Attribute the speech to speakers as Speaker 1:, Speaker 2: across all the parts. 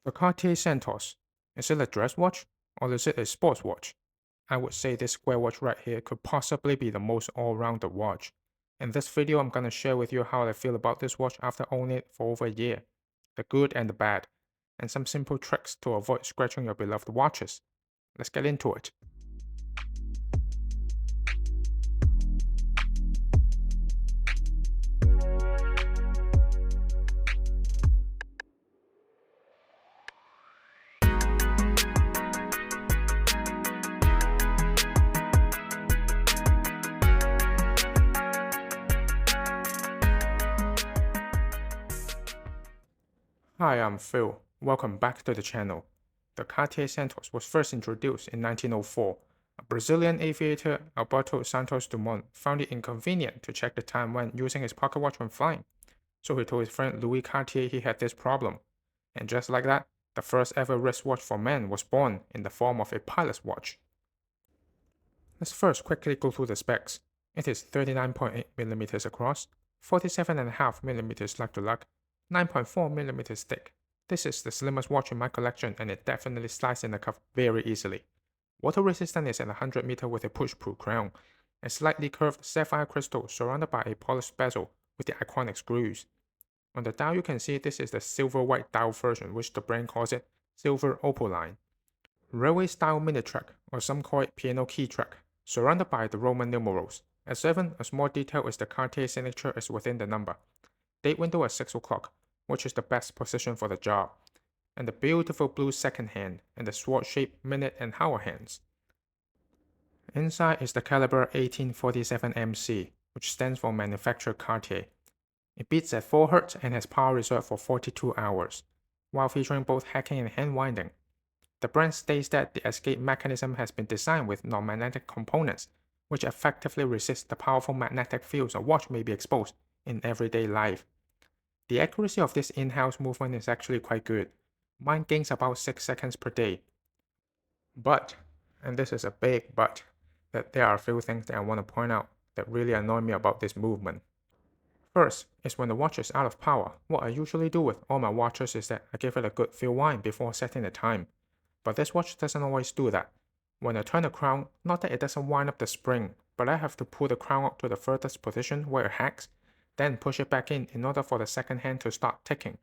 Speaker 1: The Cartier Santos. Is it a dress watch or is it a sports watch? I would say this square watch right here could possibly be the most all-rounded watch. In this video, I'm gonna share with you how I feel about this watch after owning it for over a year, the good and the bad, and some simple tricks to avoid scratching your beloved watches. Let's get into it. Hi, I'm Phil. Welcome back to the channel. The Cartier Santos was first introduced in 1904. A Brazilian aviator, Alberto Santos Dumont, found it inconvenient to check the time when using his pocket watch when flying. So he told his friend Louis Cartier he had this problem. And just like that, the first ever wristwatch for men was born in the form of a pilot's watch. Let's first quickly go through the specs. It is 39.8mm across, 47.5mm lug to lug, 9.4mm thick. This is the slimmest watch in my collection and it definitely slides in the cuff very easily. Water resistant is at 100m with a push-pull crown, a slightly curved sapphire crystal surrounded by a polished bezel with the iconic screws. On the dial you can see this is the silver-white dial version, which the brand calls it Silver Opaline. Railway style minute track, or some call it piano key track, surrounded by the Roman numerals. At 7, a small detail is the Cartier signature is within the number. Date window at 6 o'clock, which is the best position for the job. And the beautiful blue second hand, and the sword-shaped minute and hour hands. Inside is the Calibre 1847MC, which stands for Manufacturer Cartier. It beats at 4 Hz and has power reserve for 42 hours, while featuring both hacking and hand winding. The brand states that the escape mechanism has been designed with non-magnetic components, which effectively resist the powerful magnetic fields a watch may be exposed in everyday life. The accuracy of this in-house movement is actually quite good. Mine gains about 6 seconds per day. But, and this is a big but, that there are a few things that I want to point out that really annoy me about this movement. First is when the watch is out of power. What I usually do with all my watches is that I give it a good full wind before setting the time. But this watch doesn't always do that. When I turn the crown, not that it doesn't wind up the spring, but I have to pull the crown up to the furthest position where it hacks, then push it back in order for the second hand to start ticking.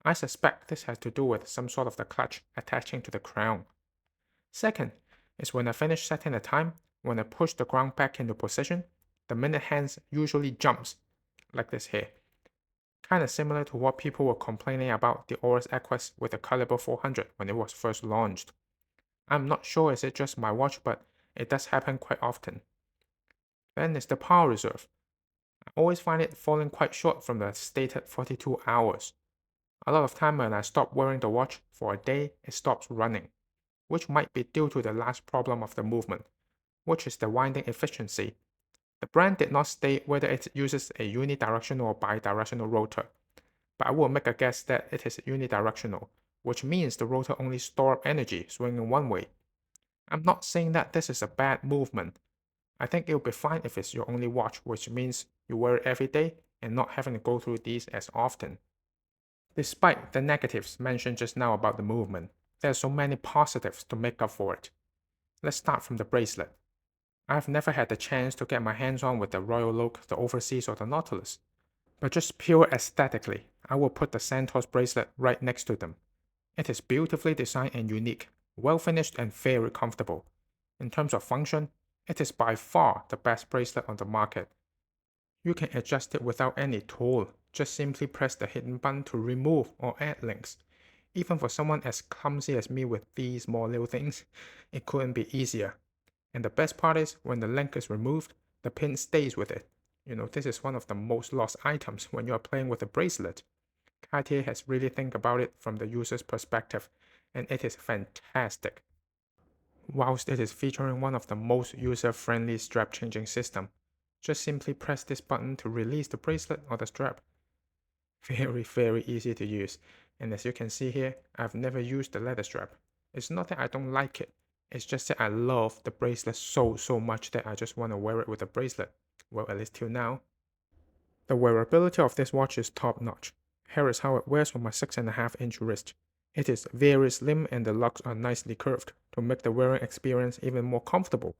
Speaker 1: I suspect this has to do with some sort of the clutch attaching to the crown. Second is when I finish setting the time, when I push the crown back into position, the minute hands usually jumps, like this here. Kinda similar to what people were complaining about the Oris Equus with the Calibre 400 when it was first launched. I'm not sure is it just my watch, but it does happen quite often. Then is the power reserve. I always find it falling quite short from the stated 42 hours. A lot of time when I stop wearing the watch for a day, it stops running, which might be due to the last problem of the movement, which is the winding efficiency. The brand did not state whether it uses a unidirectional or bidirectional rotor, but I will make a guess that it is unidirectional, which means the rotor only stores energy swinging one way. I'm not saying that this is a bad movement. I think it will be fine if it's your only watch, which means you wear it every day and not having to go through these as often. Despite the negatives mentioned just now about the movement, there are so many positives to make up for it. Let's start from the bracelet. I have never had the chance to get my hands on with the Royal Oak, the Overseas or the Nautilus, but just pure aesthetically, I will put the Santos bracelet right next to them. It is beautifully designed and unique, well finished and very comfortable. In terms of function, it is by far the best bracelet on the market. You can adjust it without any tool, just simply press the hidden button to remove or add links. Even for someone as clumsy as me with these small little things, it couldn't be easier. And the best part is, when the link is removed, the pin stays with it. This is one of the most lost items when you are playing with a bracelet. Cartier has really think about it from the user's perspective, and it is fantastic. Whilst it is featuring one of the most user-friendly strap changing system, just simply press this button to release the bracelet or the strap. Very easy to use, and as you can see here, I've never used the leather strap. It's not that I don't like it, it's just that I love the bracelet so much that I just want to wear it with a bracelet. Well, at least till now. The wearability of this watch is top notch. Here is how it wears on my 6.5-inch wrist. It is very slim and the lugs are nicely curved to make the wearing experience even more comfortable.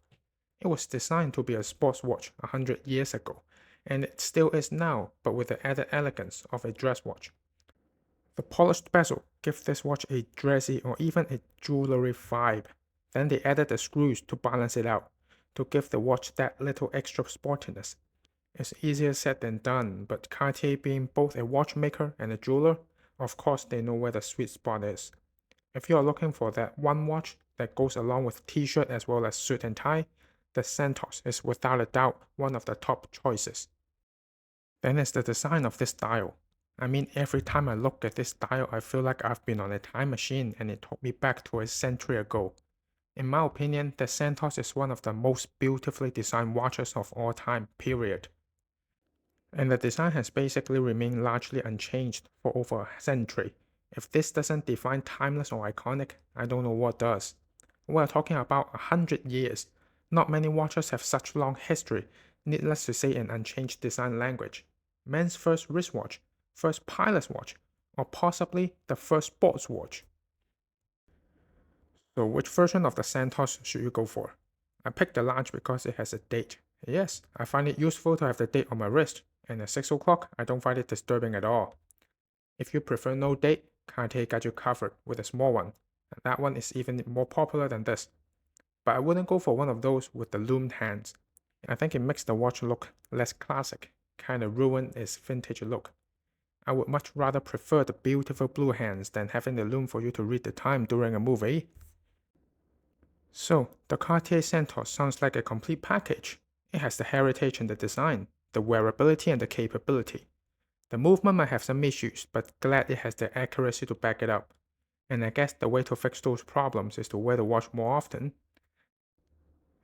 Speaker 1: It was designed to be a sports watch 100 years ago, and it still is now, but with the added elegance of a dress watch. The polished bezel gives this watch a dressy or even a jewelry vibe. Then they added the screws to balance it out, to give the watch that little extra sportiness. It's easier said than done, but Cartier being both a watchmaker and a jeweler, of course they know where the sweet spot is. If you are looking for that one watch that goes along with t-shirt as well as suit and tie, the Santos is without a doubt one of the top choices. Then is the design of this dial. I mean, every time I look at this dial, I feel like I've been on a time machine and it took me back to a century ago. In my opinion, the Santos is one of the most beautifully designed watches of all time, period. And the design has basically remained largely unchanged for over a century. If this doesn't define timeless or iconic, I don't know what does. We're talking about 100 years. Not many watches have such long history, needless to say an unchanged design language. Man's first wristwatch, first pilot's watch, or possibly the first sports watch. So which version of the Santos should you go for? I picked the large because it has a date. Yes, I find it useful to have the date on my wrist, and at 6 o'clock I don't find it disturbing at all. If you prefer no date, Cartier got you covered with a small one, and that one is even more popular than this. But I wouldn't go for one of those with the loomed hands. I think it makes the watch look less classic, kinda ruin its vintage look. I would much rather prefer the beautiful blue hands than having the loom for you to read the time during a movie. So, the Cartier Santos sounds like a complete package. It has the heritage and the design, the wearability and the capability. The movement might have some issues, but glad it has the accuracy to back it up. And I guess the way to fix those problems is to wear the watch more often.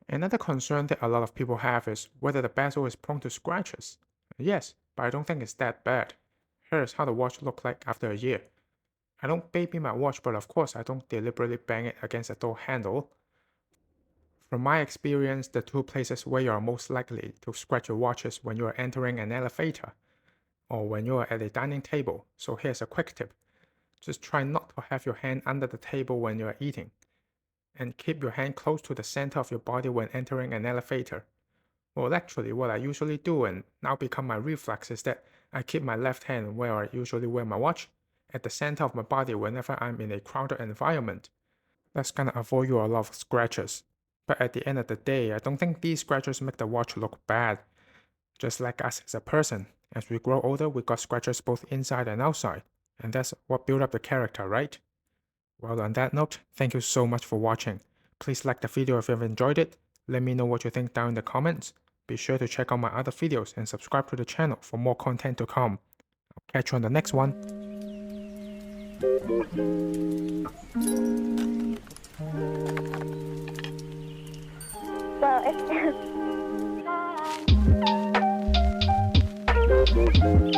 Speaker 1: Another concern that a lot of people have is whether the bezel is prone to scratches. Yes, but I don't think it's that bad. Here's how the watch looks like after a year. I don't baby my watch, but of course I don't deliberately bang it against a door handle. From my experience, the two places where you are most likely to scratch your watch is when you are entering an elevator or when you are at a dining table. So here's a quick tip. Just try not to have your hand under the table when you are eating, and keep your hand close to the center of your body when entering an elevator. Well, actually, what I usually do and now become my reflex is that I keep my left hand where I usually wear my watch, at the center of my body whenever I'm in a crowded environment. That's gonna avoid you a lot of scratches. But at the end of the day, I don't think these scratches make the watch look bad. Just like us as a person, as we grow older, we got scratches both inside and outside, and that's what built up the character, right? Well, on that note, thank you so much for watching. Please like the video if you've enjoyed it. Let me know what you think down in the comments. Be sure to check out my other videos and subscribe to the channel for more content to come. I'll catch you on the next one.
Speaker 2: Well, it's